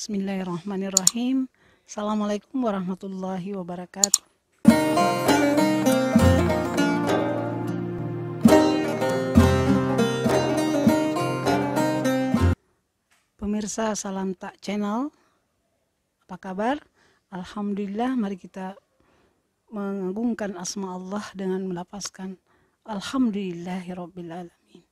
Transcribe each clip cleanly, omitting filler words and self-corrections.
Bismillahirrahmanirrahim. Assalamualaikum warahmatullahi wabarakatuh. Pemirsa Salam Tak Channel, apa kabar? Alhamdulillah, mari kita mengagungkan asma Allah dengan melafazkan Alhamdulillahirrabbilalamin.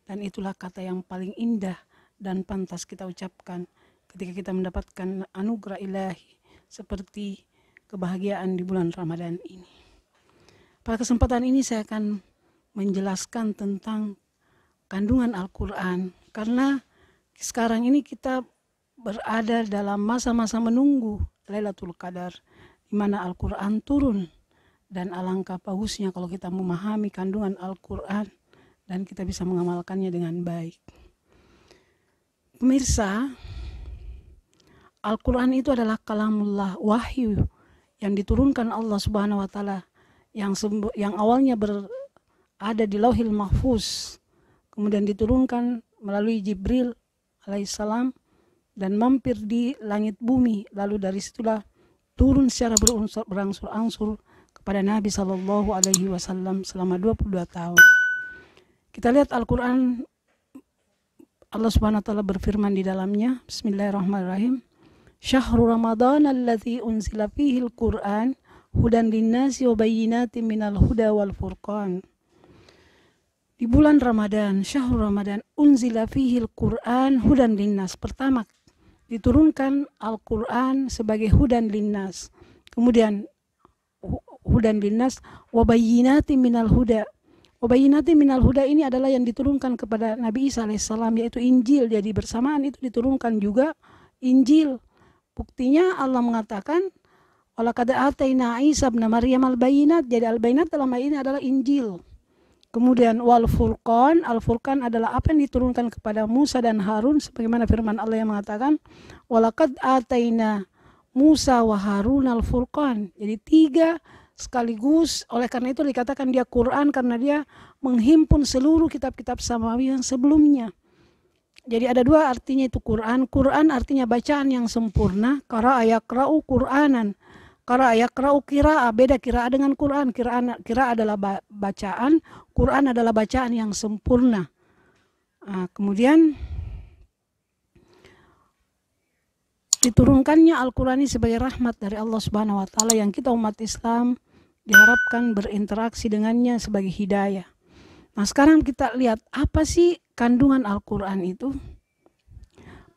Dan itulah kata yang paling indah dan pantas kita ucapkan ketika kita mendapatkan anugerah ilahi seperti kebahagiaan di bulan Ramadan ini. Pada kesempatan ini saya akan menjelaskan tentang kandungan Al-Quran, karena sekarang ini kita berada dalam masa-masa menunggu Lailatul Qadar, di mana Al-Quran turun, dan alangkah bagusnya kalau kita memahami kandungan Al-Quran dan kita bisa mengamalkannya dengan baik. Pemirsa, Al-Quran itu adalah kalamullah, wahyu yang diturunkan Allah Subhanahu wa Ta'ala, yang awalnya berada di Lauhil Mahfuz, kemudian diturunkan melalui Jibril alaihissalam dan mampir di langit bumi, lalu dari situlah turun secara berangsur-angsur kepada Nabi SAW selama 22 tahun. Kita lihat Al-Quran, Allah Subhanahu wa Ta'ala berfirman di dalamnya, Bismillahirrahmanirrahim. Syahrul Ramadan alladzi unzila fihi al-Qur'an hudan linnasi wa bayyinatin minal huda wal furqan. Di bulan Ramadan, syahrul Ramadan, unzila fihi al-Qur'an hudan linnas. Pertama, diturunkan Al-Quran sebagai hudan linnas. Kemudian hudan linnas wa bayyinatin minal huda. Wa bayyinatin minal huda ini adalah yang diturunkan kepada Nabi Isa alaihissalam, yaitu Injil. Jadi bersamaan itu diturunkan juga Injil. Buktinya Allah mengatakan walaqad ataina Isa ibn Maryam al-bayyinat. Jadi al-bayyinat dalam hal ini adalah Injil. Kemudian wal furqan, al-furqan adalah apa yang diturunkan kepada Musa dan Harun, sebagaimana firman Allah yang mengatakan walaqad ataina Musa wa Harun al-furqan. Jadi tiga sekaligus, oleh karena itu dikatakan dia Quran, karena dia menghimpun seluruh kitab-kitab samawi yang sebelumnya. Jadi ada dua artinya itu Quran. Quran artinya bacaan yang sempurna. Qara'a yaqra'u Qur'anan. Qara'a yaqra'u qira'ah. Beda qira'ah dengan Quran. Qira'ah adalah bacaan. Quran adalah bacaan yang sempurna. Kemudian diturunkannya Al-Quran ini sebagai rahmat dari Allah Subhanahu wa Ta'ala, yang kita umat Islam diharapkan berinteraksi dengannya sebagai hidayah. Nah, sekarang kita lihat apa sih kandungan Al-Quran itu.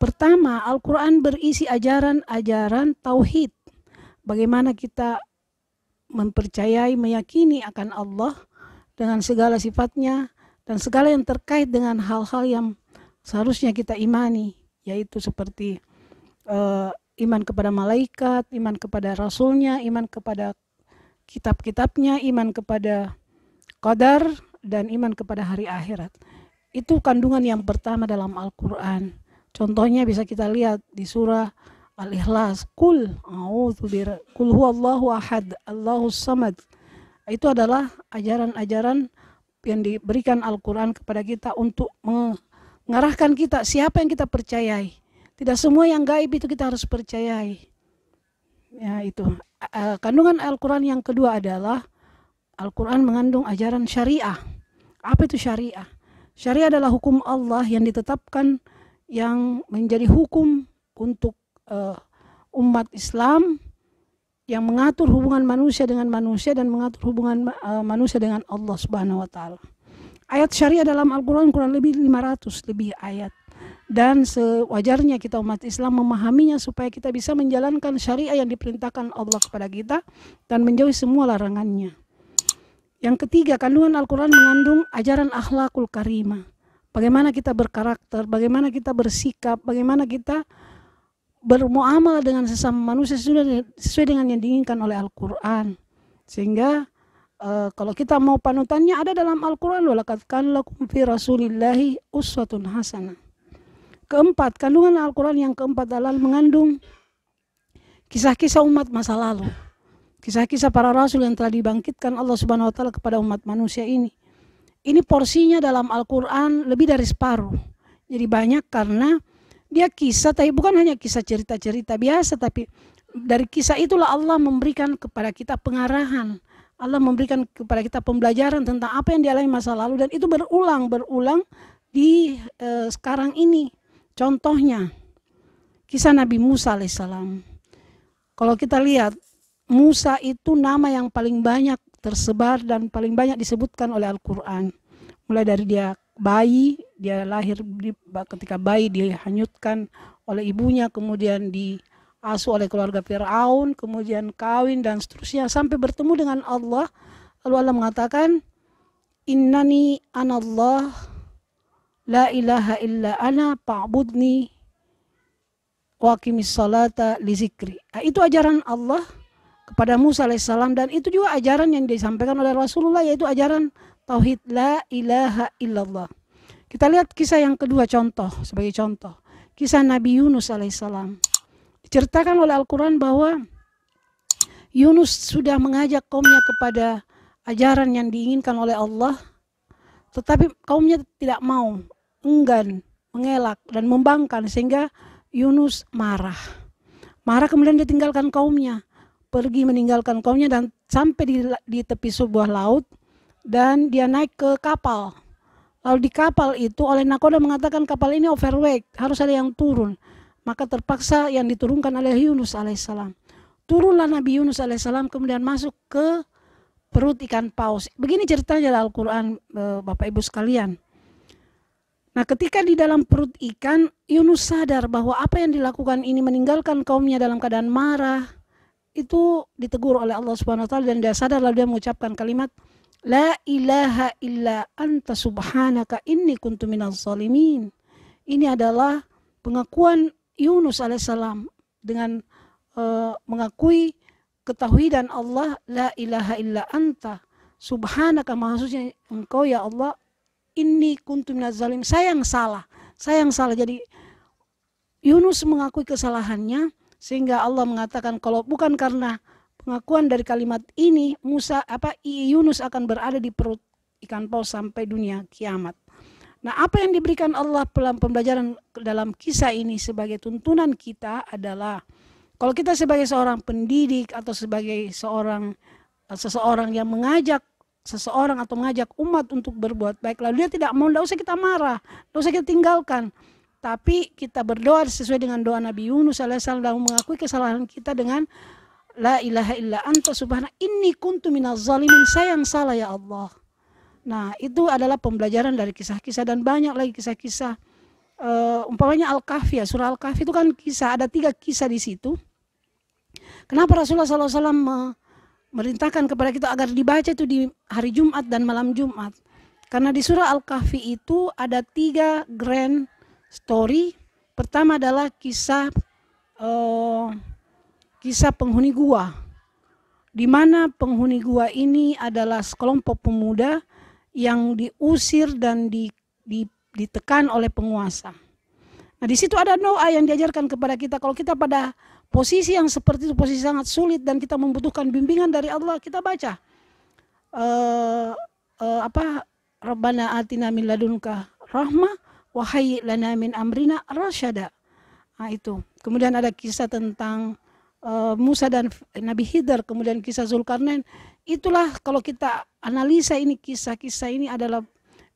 Pertama, Al-Quran berisi ajaran-ajaran tauhid. Bagaimana kita mempercayai, meyakini akan Allah dengan segala sifatnya dan segala yang terkait dengan hal-hal yang seharusnya kita imani, yaitu seperti iman kepada malaikat, iman kepada rasulnya, iman kepada kitab-kitabnya, iman kepada qadar, dan iman kepada hari akhirat. Itu kandungan yang pertama dalam Al-Quran. Contohnya bisa kita lihat di surah Al-Ikhlas. Qul huwallahu ahad, Allahus samad. Itu adalah ajaran-ajaran yang diberikan Al-Quran kepada kita untuk mengarahkan kita siapa yang kita percayai. Tidak semua yang gaib itu kita harus percayai. Ya, itu. Kandungan Al-Quran yang kedua adalah Al-Quran mengandung ajaran syariah. Apa itu syariah? Syariah adalah hukum Allah yang ditetapkan, yang menjadi hukum untuk umat Islam, yang mengatur hubungan manusia dengan manusia dan mengatur hubungan manusia dengan Allah Subhanahu wa Ta'ala. Ayat syariah dalam Al-Quran kurang lebih 500 lebih ayat. Dan sewajarnya kita umat Islam memahaminya supaya kita bisa menjalankan syariah yang diperintahkan Allah kepada kita dan menjauhi semua larangannya. Yang ketiga, kandungan Al-Quran mengandung ajaran akhlakul karimah. Bagaimana kita berkarakter, bagaimana kita bersikap, bagaimana kita bermuamalah dengan sesama manusia sesuai dengan yang diinginkan oleh Al-Quran. Sehingga kalau kita mau panutannya ada dalam Al-Quran, walaqad kana lakum fi rasulillahi uswatun hasanah. Keempat, kandungan Al-Quran yang keempat adalah mengandung kisah-kisah umat masa lalu. Kisah-kisah para rasul yang telah dibangkitkan Allah Subhanahu wa Ta'ala kepada umat manusia ini. Ini porsinya dalam Al-Quran lebih dari separuh. Jadi banyak karena Dia kisah, tapi bukan hanya kisah cerita-cerita biasa, tapi dari kisah itulah Allah memberikan kepada kita pengarahan. Allah memberikan kepada kita pembelajaran tentang apa yang dialami masa lalu, dan itu berulang di sekarang ini. Contohnya kisah Nabi Musa alaihissalam. Kalau kita lihat, Musa itu nama yang paling banyak tersebar dan paling banyak disebutkan oleh Al-Quran. Mulai dari dia bayi, dia lahir ketika bayi dihanyutkan oleh ibunya, kemudian diasuh oleh keluarga Fir'aun, kemudian kawin dan seterusnya sampai bertemu dengan Allah. Lalu Allah mengatakan, innani anallah la ilaha illa ana fa'budni waqimis salata li zikri. Itu ajaran Allah kepada Musa alaihissalam, dan itu juga ajaran yang disampaikan oleh Rasulullah, yaitu ajaran tauhid la ilaha illallah. Kita lihat kisah yang kedua, sebagai contoh, kisah Nabi Yunus alaihissalam. Diceritakan oleh Al-Quran bahwa Yunus sudah mengajak kaumnya kepada ajaran yang diinginkan oleh Allah, tetapi kaumnya tidak mau, enggan, mengelak dan membangkang, sehingga Yunus marah. Kemudian dia tinggalkan kaumnya, pergi meninggalkan kaumnya dan sampai di tepi sebuah laut, dan dia naik ke kapal. Lalu di kapal itu oleh nakoda mengatakan kapal ini overweight, harus ada yang turun. Maka terpaksa yang diturunkan oleh Yunus alaihissalam. Turunlah Nabi Yunus alaihissalam, kemudian masuk ke perut ikan paus. Begini ceritanya dalam Al-Quran, Bapak Ibu sekalian. Nah, ketika di dalam perut ikan, Yunus sadar bahwa apa yang dilakukan ini, meninggalkan kaumnya dalam keadaan marah, itu ditegur oleh Allah Subhanahu wa taala, dan dia sadar, lalu dia mengucapkan kalimat la ilaha illa anta subhanaka inni kuntu minaz zalimin. Ini adalah pengakuan Yunus alaihissalam dengan mengakui ketauhidan Allah, la ilaha illa anta subhanaka, maksudnya engkau ya Allah, inni kuntu minaz zalimin, saya yang salah. Jadi Yunus mengakui kesalahannya, sehingga Allah mengatakan kalau bukan karena pengakuan dari kalimat ini, Yunus akan berada di perut ikan paus sampai dunia kiamat. Nah, apa yang diberikan Allah dalam pembelajaran dalam kisah ini sebagai tuntunan kita adalah, kalau kita sebagai seorang pendidik atau sebagai seseorang yang mengajak seseorang atau mengajak umat untuk berbuat baik, lalu dia tidak mau, tidak usah kita marah, tidak usah kita tinggalkan, tapi kita berdoa sesuai dengan doa Nabi Yunus alaihissalam dan mengakui kesalahan kita dengan la ilaha illa anta subhanaka inni kuntu minaz zalimin, saya yang salah ya Allah. Nah, itu adalah pembelajaran dari kisah-kisah, dan banyak lagi kisah-kisah. Umpamanya Al-Kahfi, surah Al-Kahfi itu kan kisah, ada 3 kisah di situ. Kenapa Rasulullah SAW merintahkan kepada kita agar dibaca itu di hari Jumat dan malam Jumat? Karena di surah Al-Kahfi itu ada 3 grand story. Pertama adalah kisah penghuni gua, di mana penghuni gua ini adalah sekelompok pemuda yang diusir dan ditekan oleh penguasa. Nah, di situ ada doa yang diajarkan kepada kita. Kalau kita pada posisi yang seperti itu, posisi sangat sulit, dan kita membutuhkan bimbingan dari Allah, kita baca Rabbana atina min ladunka rahmah wa hayyi lana min amrina rasyada. Nah, itu. Kemudian ada kisah tentang Musa dan Nabi Khidir, kemudian kisah Zulkarnain. Itulah kalau kita analisa ini, kisah-kisah ini adalah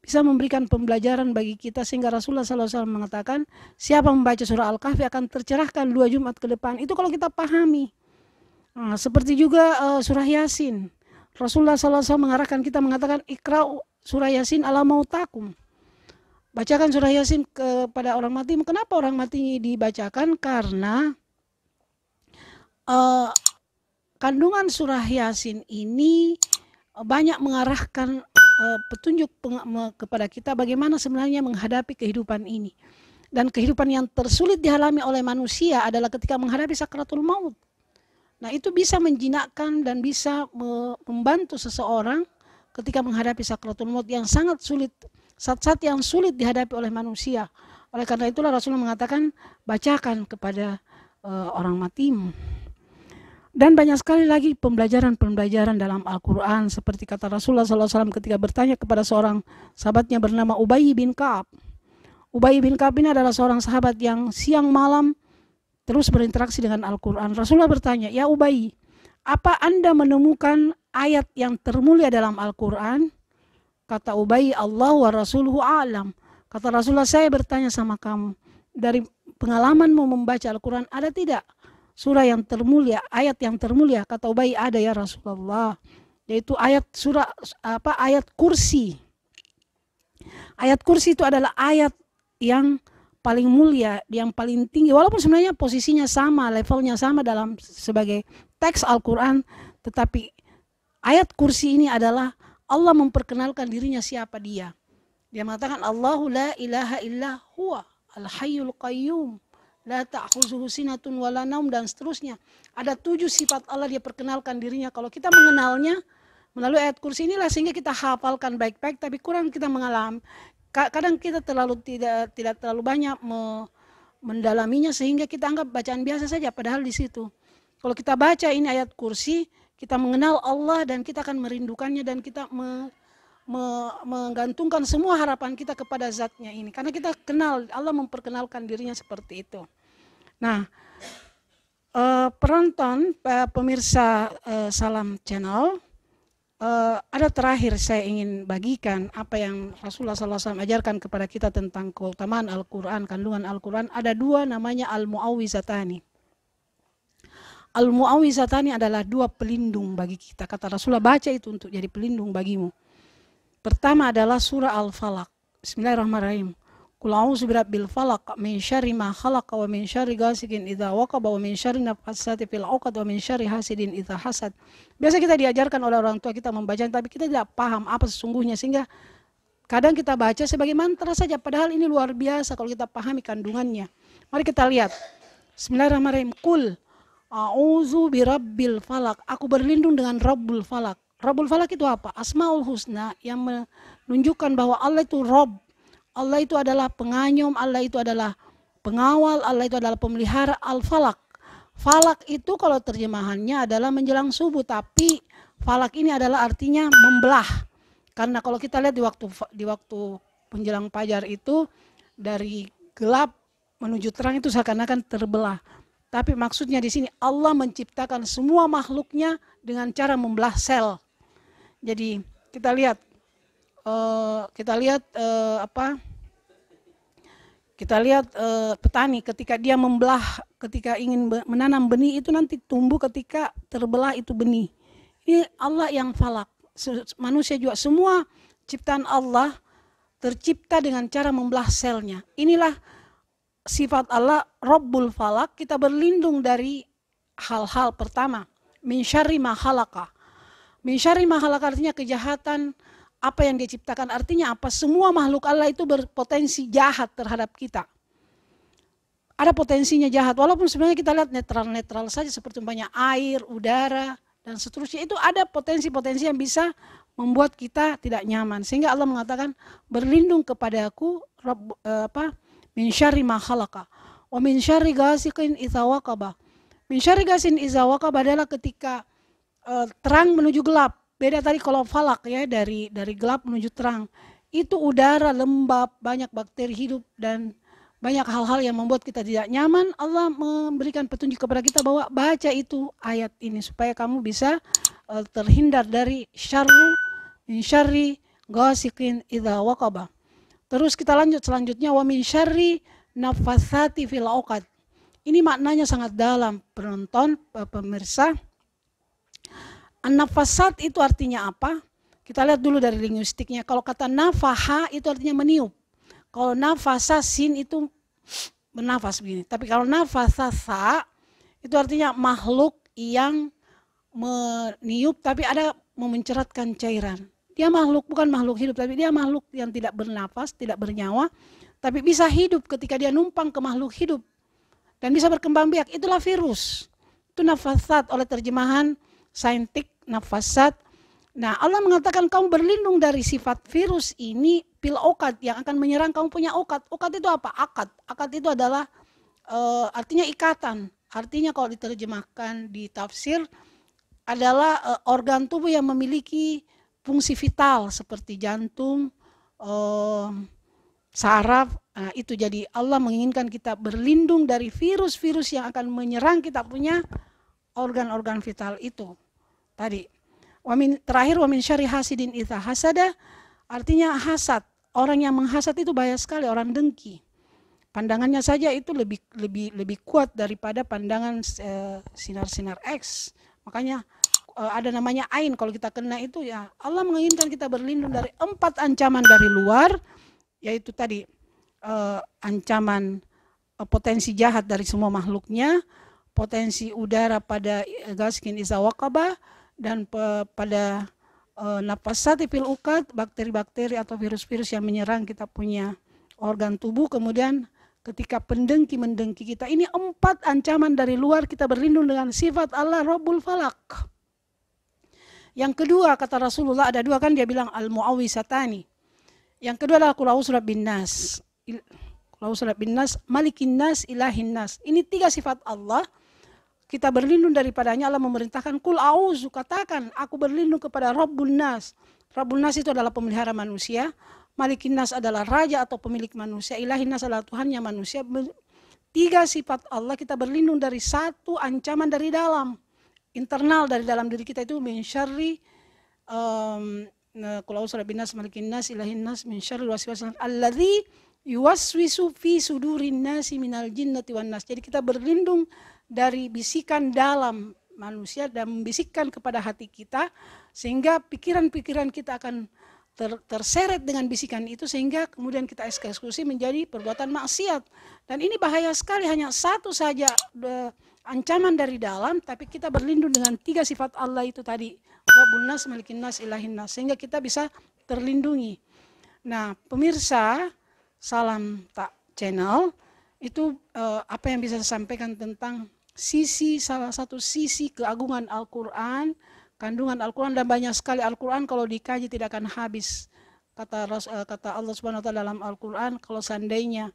bisa memberikan pembelajaran bagi kita, sehingga Rasulullah SAW mengatakan siapa membaca surah Al-Kahfi akan tercerahkan 2 Jumat ke depan. Itu kalau kita pahami. Nah, seperti juga surah Yasin. Rasulullah SAW mengarahkan kita, mengatakan ikra'u surah Yasin ala mautakum. Bacakan surah Yasin kepada orang mati. Kenapa orang mati dibacakan? Karena kandungan surah Yasin ini banyak mengarahkan petunjuk kepada kita bagaimana sebenarnya menghadapi kehidupan ini. Dan kehidupan yang tersulit dialami oleh manusia adalah ketika menghadapi sakratul maut. Nah, itu bisa menjinakkan dan bisa membantu seseorang ketika menghadapi sakratul maut yang sangat sulit, saat-saat yang sulit dihadapi oleh manusia. Oleh karena itulah Rasulullah mengatakan bacakan kepada orang matimu. Dan banyak sekali lagi pembelajaran dalam Al-Quran, seperti kata Rasulullah SAW ketika bertanya kepada seorang sahabatnya bernama Ubay bin Ka'ab. Ubay bin Ka'ab ini adalah seorang sahabat yang siang malam terus berinteraksi dengan Al-Quran. Rasulullah bertanya, ya Ubay, apa Anda menemukan ayat yang termulia dalam Al-Quran? Kata Ubay, Allah wa rasuluhu a'lam. Kata Rasulullah, saya bertanya sama kamu, dari pengalamanmu membaca Al-Quran, ada tidak surah yang termulia, ayat yang termulia? Kata Ubay, ada ya Rasulullah, yaitu ayat ayat kursi. Ayat kursi itu adalah ayat yang paling mulia, yang paling tinggi, walaupun sebenarnya posisinya sama, levelnya sama dalam sebagai teks Al-Quran, tetapi ayat kursi ini adalah Allah memperkenalkan dirinya siapa dia. Dia mengatakan Allahu la ilaha illa huwa al-hayyul qayyum la ta'khuzuhu sinatun wala naum, dan seterusnya. Ada 7 sifat Allah dia perkenalkan dirinya. Kalau kita mengenalnya melalui ayat kursi inilah sehingga kita hafalkan baik-baik, tapi kurang kita mengalami. Kadang kita tidak terlalu banyak mendalaminya sehingga kita anggap bacaan biasa saja, padahal di situ. Kalau kita baca ini ayat kursi, kita mengenal Allah dan kita akan merindukannya, dan kita menggantungkan semua harapan kita kepada zatnya ini. Karena kita kenal, Allah memperkenalkan dirinya seperti itu. Nah, penonton, pemirsa Salam Channel, ada terakhir saya ingin bagikan apa yang Rasulullah SAW ajarkan kepada kita tentang keutamaan Al-Quran, kandungan Al-Quran. Ada 2 namanya Al-Mu'awwizatani. Al-Mu'awwizatani adalah 2 pelindung bagi kita. Kata Rasulullah, baca itu untuk jadi pelindung bagimu. Pertama adalah surah Al-Falaq. Bismillahirrahmanirrahim. Qul a'udzu birabbil falaq min syarri ma khalaq wa min syarri ghasiqin idza waqab wa min syarri nafatsati fil 'uqad wa min syarri hasidin idza hasad. Biasa kita diajarkan oleh orang tua kita membaca, tapi kita tidak paham apa sesungguhnya, sehingga kadang kita baca sebagai mantra saja, padahal ini luar biasa kalau kita pahami kandungannya. Mari kita lihat. Bismillahirrahmanirrahim. Qul a'udzu birabbil falaq. Aku berlindung dengan Rabbul Falaq. Rabbul Falaq itu apa? Asmaul Husna yang menunjukkan bahwa Allah itu Rabb. Allah itu adalah penganyom, Allah itu adalah pengawal, Allah itu adalah pemelihara. Al-Falaq. Falak itu kalau terjemahannya adalah menjelang subuh, tapi falak ini adalah artinya membelah. Karena kalau kita lihat di waktu menjelang fajar itu dari gelap menuju terang itu seakan-akan terbelah. Tapi maksudnya di sini Allah menciptakan semua makhluknya dengan cara membelah sel. Jadi kita lihat petani ketika dia membelah, ketika ingin menanam benih itu nanti tumbuh ketika terbelah itu benih. Ini Allah yang falak. Manusia juga semua ciptaan Allah tercipta dengan cara membelah selnya. Inilah sifat Allah Rabbul Falak. Kita berlindung dari hal-hal pertama, min syarri ma khalaqa. Min syarri ma khalaqa artinya kejahatan apa yang dia ciptakan. Artinya apa? Semua makhluk Allah itu berpotensi jahat terhadap kita. Ada potensinya jahat, walaupun sebenarnya kita lihat netral-netral saja seperti umpamanya air, udara, dan seterusnya. Itu ada potensi-potensi yang bisa membuat kita tidak nyaman. Sehingga Allah mengatakan, berlindung kepadaku min syarri ma khalaqa wa min syarri ghasiqin idza waqaba. Min syarri ghasiqin idza waqaba adalah ketika terang menuju gelap. Beda tadi kalau falak ya, dari gelap menuju terang. Itu udara lembab, banyak bakteri hidup dan banyak hal-hal yang membuat kita tidak nyaman. Allah memberikan petunjuk kepada kita bahwa baca itu ayat ini supaya kamu bisa terhindar dari min syarri ghasiqin idza waqaba. Terus kita lanjut selanjutnya, wa min syarri nafatsati fil 'uqad. Ini maknanya sangat dalam, penonton, pemirsa. An-nafasat itu artinya apa? Kita lihat dulu dari linguistiknya. Kalau kata nafaha itu artinya meniup. Kalau nafasa sin itu bernafas begini. Tapi kalau nafasasa itu artinya makhluk yang meniup tapi ada memenceratkan cairan. Dia makhluk, bukan makhluk hidup, tapi dia makhluk yang tidak bernafas, tidak bernyawa, tapi bisa hidup ketika dia numpang ke makhluk hidup dan bisa berkembang biak. Itulah virus. Itu nafasat oleh terjemahan saintik, nafasat. Nah, Allah mengatakan kamu berlindung dari sifat virus ini pil uqad yang akan menyerang kamu punya uqad. Uqad itu apa? Akad. Akad itu adalah artinya ikatan. Artinya kalau diterjemahkan di tafsir adalah organ tubuh yang memiliki fungsi vital seperti jantung, saraf, Itu jadi Allah menginginkan kita berlindung dari virus-virus yang akan menyerang kita punya organ-organ vital itu. Tadi, terakhir wa min syarri hasidin idza hasada, artinya hasad. Orang yang menghasad itu bahaya sekali, orang dengki. Pandangannya saja itu lebih kuat daripada pandangan sinar-sinar X. Makanya ada namanya ain, kalau kita kena itu ya Allah menginginkan kita berlindung dari 4 ancaman dari luar, yaitu tadi ancaman potensi jahat dari semua makhluknya, potensi udara pada gaskin iza waqaba, dan pada nafasati fil uqad, bakteri-bakteri atau virus-virus yang menyerang kita punya organ tubuh. Kemudian ketika pendengki mendengki kita, ini 4 ancaman dari luar, kita berlindung dengan sifat Allah Rabbul Falak. Yang kedua kata Rasulullah, ada 2 kan, dia bilang al-mu'awwisatani. Yang kedua adalah qul a'udzu birabbin nas. Qul a'udzu birabbin nas, malikin nas, ilahin nas. Ini 3 sifat Allah. Kita berlindung daripadanya. Allah memerintahkan qul a'udzu, katakan aku berlindung kepada Rabbun nas. Rabbun nas itu adalah pemelihara manusia. Malikin nas adalah raja atau pemilik manusia. Ilahin nas adalah Tuhannya manusia. 3 sifat Allah, kita berlindung dari 1 ancaman dari dalam. Internal dari dalam diri kita itu min syarri qul a'udzu birabbin nas, malikin nas, ilahin nas, min syarril waswasil alladzi yuwaswisu fi sudurin nasi minal jinnati wan nas. Jadi kita berlindung dari bisikan dalam manusia dan membisikkan kepada hati kita, sehingga pikiran-pikiran kita akan terseret dengan bisikan itu, sehingga kemudian kita eksekusi menjadi perbuatan maksiat. Dan ini bahaya sekali, hanya 1 saja ancaman dari dalam, tapi kita berlindung dengan 3 sifat Allah itu tadi, Rabbun nas, malikin nas, ilahin nas, sehingga kita bisa terlindungi. Nah, pemirsa Salam Tak Channel, itu apa yang bisa saya sampaikan tentang salah satu sisi keagungan Al-Quran, kandungan Al-Quran, dan banyak sekali Al-Quran kalau dikaji tidak akan habis. Kata Allah Subhanahu wa taala dalam Al-Quran, kalau seandainya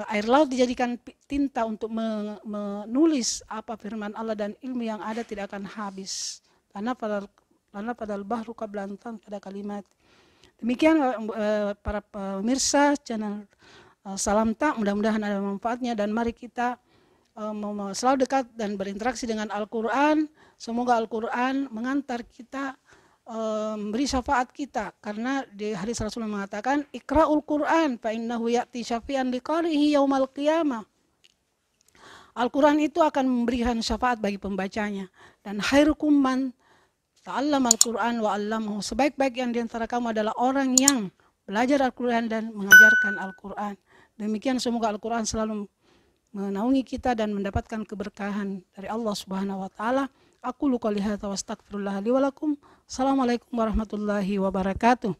air laut dijadikan tinta untuk menulis apa firman Allah, dan ilmu yang ada tidak akan habis. Karena padal bahru qablantan pada kalimat. Demikian para pemirsa channel Salam Tak, mudah-mudahan ada manfaatnya, dan mari kita selalu dekat dan berinteraksi dengan Al-Quran. Semoga Al-Quran mengantar kita, memberi syafaat kita, karena di hadis Rasulullah mengatakan iqra'ul Quran fa innahu ya'ti syafi'an liqarihi yaumal qiyamah. Al-Quran itu akan memberikan syafaat bagi pembacanya. Dan khairukum man ta'allama al-Quran wa 'allamahu, sebaik-baik yang di antara kamu adalah orang yang belajar Al-Quran dan mengajarkan Al-Quran. Demikian semoga Al-Quran selalu menaungi kita dan mendapatkan keberkahan dari Allah Subhanahu wa taala. Aku qouli hadza wa astaghfirullah li wa lakum. Assalamualaikum warahmatullahi wabarakatuh.